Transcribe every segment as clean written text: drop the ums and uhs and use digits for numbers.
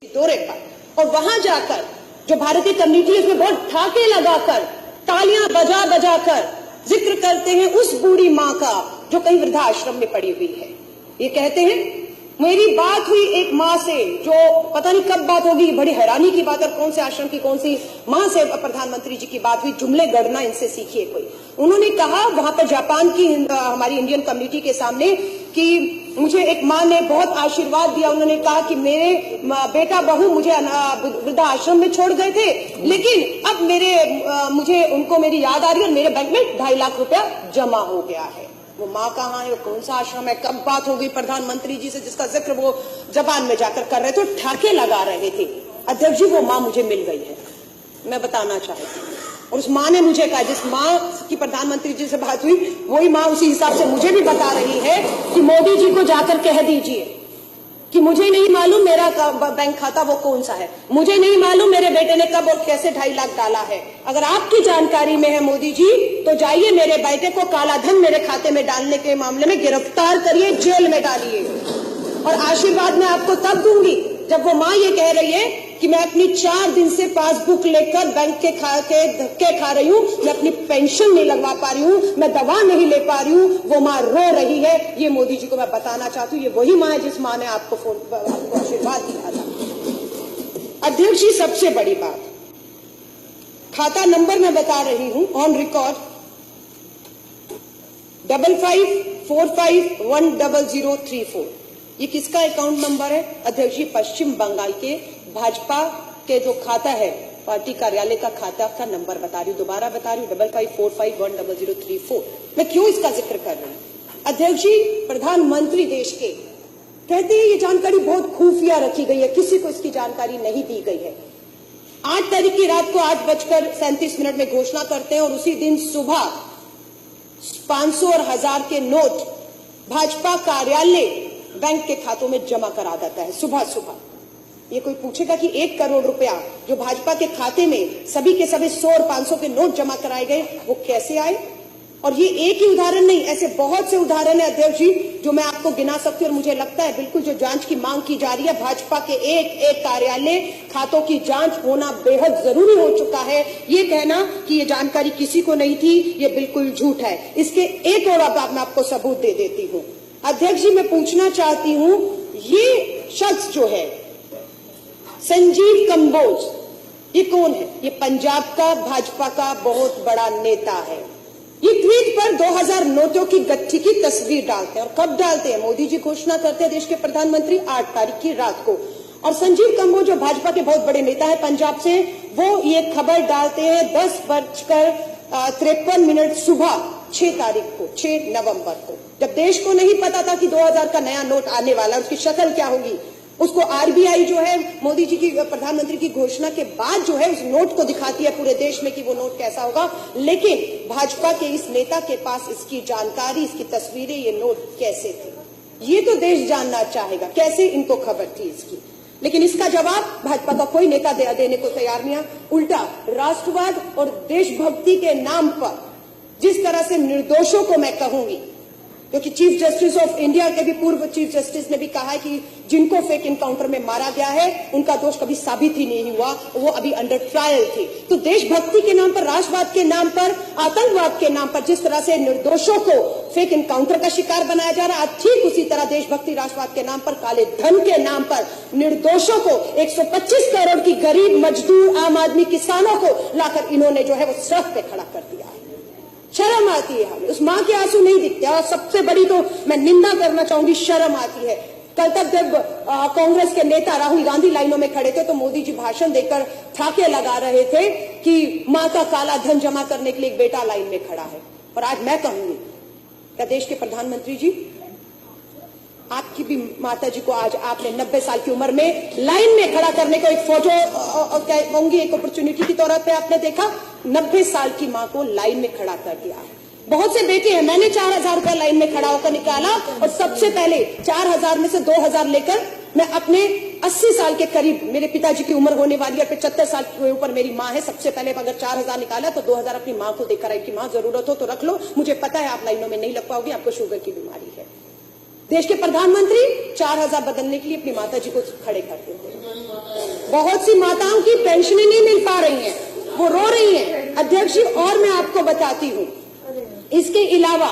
दौरे पर, और वहां जाकर जो भारतीय कम्युनिटी है उसमें बहुत ठाके लगाकर तालियां बजा बजा कर जिक्र करते हैं उस बूढ़ी मां का जो कहीं वृद्धाश्रम में पड़ी हुई है। ये कहते हैं मेरी बात हुई एक मां से, जो पता नहीं कब बात होगी, बड़ी हैरानी की बात है, कौन से आश्रम की कौन सी मां से प्रधानमंत्री जी की बात हुई, जुमले गढ़ना इनसे सीखिए कोई। उन्होंने कहा वहां पर जापान की हमारी इंडियन कम्युनिटी के सामने कि मुझे एक मां ने बहुत आशीर्वाद दिया। उन्होंने कहा कि मेरे बेटा बहू मुझे वृद्धाश्रम में छोड़ गए थे, लेकिन अब मुझे उनको मेरी याद आ रही है और मेरे बैंक में 2.5 लाख रुपया जमा हो गया है। वो माँ कहाँ है, वो कौन सा आश्रम है, कब बात हो गई प्रधानमंत्री जी से जिसका जिक्र वो जबान में जाकर कर रहे थे, ठाके लगा रहे थे। अध्यक्ष जी वो माँ मुझे मिल गई है, मैं बताना चाहती हूँ। और उस माँ ने मुझे कहा, जिस माँ की प्रधानमंत्री जी से बात हुई वही माँ उसी हिसाब से मुझे भी बता रही है कि मोदी जी को जाकर कह दीजिए कि मुझे नहीं मालूम मेरा बैंक खाता वो कौन सा है, मुझे नहीं मालूम मेरे बेटे ने कब और कैसे 2.5 लाख डाला है। अगर आपकी जानकारी में है मोदी जी तो जाइए मेरे बेटे को काला धन मेरे खाते में डालने के मामले में गिरफ्तार करिए, जेल में डालिए। और आशीर्वाद मैं आपको तब दूंगी जब वो माँ ये कह रही है कि मैं अपनी 4 दिन से पासबुक लेकर बैंक के धक्के खा रही हूँ, मैं अपनी पेंशन नहीं लगवा पा रही हूँ, मैं दवा नहीं ले पा रही हूँ, वो माँ रो रही है। ये मोदी जी को मैं बताना चाहती हूँ, ये वही माँ है जिस माँ ने आपको आशीर्वाद दिया था। अध्यक्ष जी सबसे बड़ी बात, खाता नंबर मैं बता रही हूँ ऑन रिकॉर्ड 5545100034। ये किसका अकाउंट नंबर है अध्यक्ष जी? पश्चिम बंगाल के भाजपा के जो खाता है पार्टी कार्यालय का खाता का नंबर बता रही हूँ, दोबारा बता रही हूँ 5545100034। मैं क्यों इसका जिक्र कर रही हूँ अध्यक्ष जी? प्रधानमंत्री देश के कहते हैं ये जानकारी बहुत खुफिया रखी गई है, किसी को इसकी जानकारी नहीं दी गई है। 8 तारीख की रात को 8:37 में घोषणा करते हैं और उसी दिन सुबह 500 और 1000 के नोट भाजपा कार्यालय बैंक के खातों में जमा करा देता है सुबह सुबह। ये कोई पूछेगा कि 1 करोड़ रुपया जो भाजपा के खाते में सभी के सभी 100 और 500 के नोट जमा कराए गए वो कैसे आए? और ये एक ही उदाहरण नहीं, ऐसे बहुत से उदाहरण है अध्यक्ष जी जो मैं आपको गिना सकती हूँ। और मुझे लगता है बिल्कुल जो जांच की मांग की जा रही है, भाजपा के एक कार्यालय खातों की जांच होना बेहद जरूरी हो चुका है। ये कहना कि ये जानकारी किसी को नहीं थी, ये बिल्कुल झूठ है। इसके एक और अब मैं आपको सबूत दे देती हूँ अध्यक्ष जी। मैं पूछना चाहती हूँ, ये शख्स जो है संजीव कंबोज, ये कौन है? ये पंजाब का भाजपा का बहुत बड़ा नेता है। ये ट्वीट पर 2000 नोटों की गट्ठी की तस्वीर डालते हैं। और कब डालते हैं? मोदी जी घोषणा करते हैं देश के प्रधानमंत्री 8 तारीख की रात को। और संजीव कंबोज जो भाजपा के बहुत बड़े नेता है पंजाब से, वो ये खबर डालते हैं 10:53 सुबह 6 तारीख को, 6 नवंबर को, जब देश को नहीं पता था कि 2000 का नया नोट आने वाला, उसकी शक्ल क्या होगी। उसको आरबीआई जो है मोदी जी की प्रधानमंत्री की घोषणा के बाद जो है उस नोट को दिखाती है पूरे देश में कि वो नोट कैसा होगा। लेकिन भाजपा के इस नेता के पास इसकी जानकारी, इसकी तस्वीरें, ये नोट कैसे थे, ये तो देश जानना चाहेगा, कैसे इनको खबर थी इसकी। लेकिन इसका जवाब भाजपा का कोई नेता देने को तैयार नहीं है। उल्टा राष्ट्रवाद और देशभक्ति के नाम पर जिस तरह से निर्दोषों को मैं कहूंगी, क्योंकि चीफ जस्टिस ऑफ इंडिया के भी पूर्व चीफ जस्टिस ने भी कहा है कि जिनको फेक इनकाउंटर में मारा गया है उनका दोष कभी साबित ही नहीं हुआ, वो अभी अंडर ट्रायल थे। तो देशभक्ति के नाम पर, राष्ट्रवाद के नाम पर, आतंकवाद के नाम पर जिस तरह से निर्दोषों को फेक इनकाउंटर का शिकार बनाया जा रहा है, ठीक उसी तरह देशभक्ति राष्ट्रवाद के नाम पर, काले धन के नाम पर निर्दोषों को, 125 करोड़ की गरीब मजदूर आम आदमी किसानों को लाकर इन्होंने जो है वो सड़क पे खड़ा कर दिया है। शर्म आती है हमें, उस मां के आंसू नहीं दिखते। और सबसे बड़ी तो मैं निंदा करना चाहूंगी, शर्म आती है। कल तक जब कांग्रेस के नेता राहुल गांधी लाइनों में खड़े थे तो मोदी जी भाषण देकर ठाके लगा रहे थे कि मां का काला धन जमा करने के लिए एक बेटा लाइन में खड़ा है। और आज मैं कहूंगी, क्या देश के प्रधानमंत्री जी, आपकी भी माता जी को आज आपने 90 साल की उम्र में लाइन में खड़ा करने को एक फोटो कहूंगी, एक अपॉर्चुनिटी के तौर पे आपने देखा, 90 साल की मां को लाइन में खड़ा कर दिया। बहुत से बेटे हैं, मैंने 4000 का लाइन में खड़ा होकर निकाला और सबसे पहले 4000 में से 2000 लेकर मैं अपने 80 साल के करीब, मेरे पिताजी की उम्र होने वाली है, 75 साल के ऊपर मेरी माँ है, सबसे पहले अगर 4000 निकाला तो 2000 अपनी माँ को देकर आई कि माँ जरूरत हो तो रख लो, मुझे पता है आप लाइनों में नहीं लग पाओगे, आपको शुगर की बीमारी है। देश के प्रधानमंत्री 4000 बदलने के लिए अपनी माता जी को खड़े करते थे। बहुत सी माताओं की पेंशनें नहीं मिल पा रही हैं, वो रो रही हैं। अध्यक्ष जी, और मैं आपको बताती हूं, इसके अलावा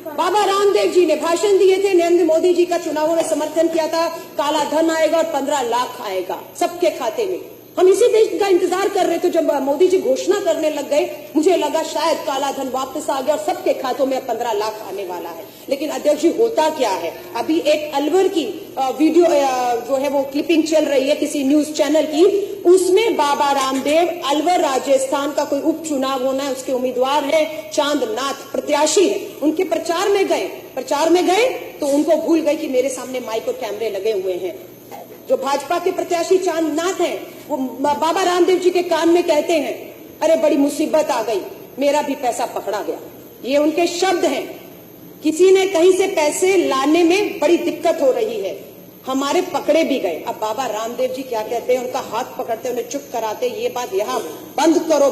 बाबा रामदेव जी ने भाषण दिए थे, नरेंद्र मोदी जी का चुनावों में समर्थन किया था, काला धन आएगा और 15 लाख आएगा सबके खाते में। हम इसी देश का इंतजार कर रहे थे। जब मोदी जी घोषणा करने लग गए, मुझे लगा शायद काला धन वापस आ गया और सबके खातों में 15 लाख आने वाला है। लेकिन अध्यक्ष जी, होता क्या है, अभी एक अलवर की वीडियो जो है वो क्लिपिंग चल रही है किसी न्यूज चैनल की, उसमें बाबा रामदेव अलवर राजस्थान का कोई उपचुनाव होना है, उसके उम्मीदवार है, चांदनाथ प्रत्याशी है, उनके प्रचार में गए तो उनको भूल गए कि मेरे सामने माइक और कैमरे लगे हुए हैं। जो भाजपा के प्रत्याशी चांदनाथ हैं, वो बाबा रामदेव जी के कान में कहते हैं, अरे बड़ी मुसीबत आ गई, मेरा भी पैसा पकड़ा गया। ये उनके शब्द हैं। किसी ने कहीं से पैसे लाने में बड़ी दिक्कत हो रही है, हमारे पकड़े भी गए। अब बाबा रामदेव जी क्या कहते हैं, उनका हाथ पकड़ते, उन्हें चुप कराते, ये बात यहाँ बंद करो,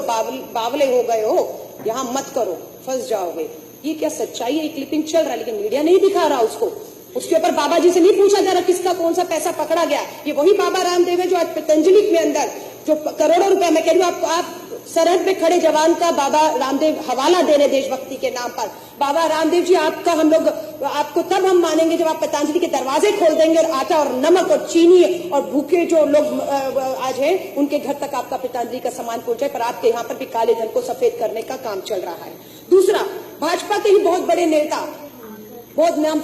बावले हो गए हो, यहाँ मत करो, फंस जाओगे। ये क्या सच्चाई है? क्लिपिंग चल रहा है लेकिन मीडिया नहीं दिखा रहा उसको। उसके ऊपर बाबा जी से नहीं पूछा जा रहा किसका कौन सा पैसा पकड़ा गया। ये वही बाबा रामदेव है जो आज पतंजलि में अंदर जो करोड़ों रुपए, मैं कह रही हूँ आपको, आप सरहद पे खड़े जवान का बाबा रामदेव हवाला दे रहे देशभक्ति के नाम पर। बाबा रामदेव जी, आपका हम लोग आपको तब हम मानेंगे जब आप पतंजलि के दरवाजे खोल देंगे और आटा और नमक और चीनी और भूखे जो लोग आज हैं उनके घर तक आपका पतंजलि का सामान पहुंचे। पर आपके यहाँ पर भी काले धन को सफेद करने का काम चल रहा है। दूसरा, भाजपा के ही बहुत बड़े नेता, बहुत नाम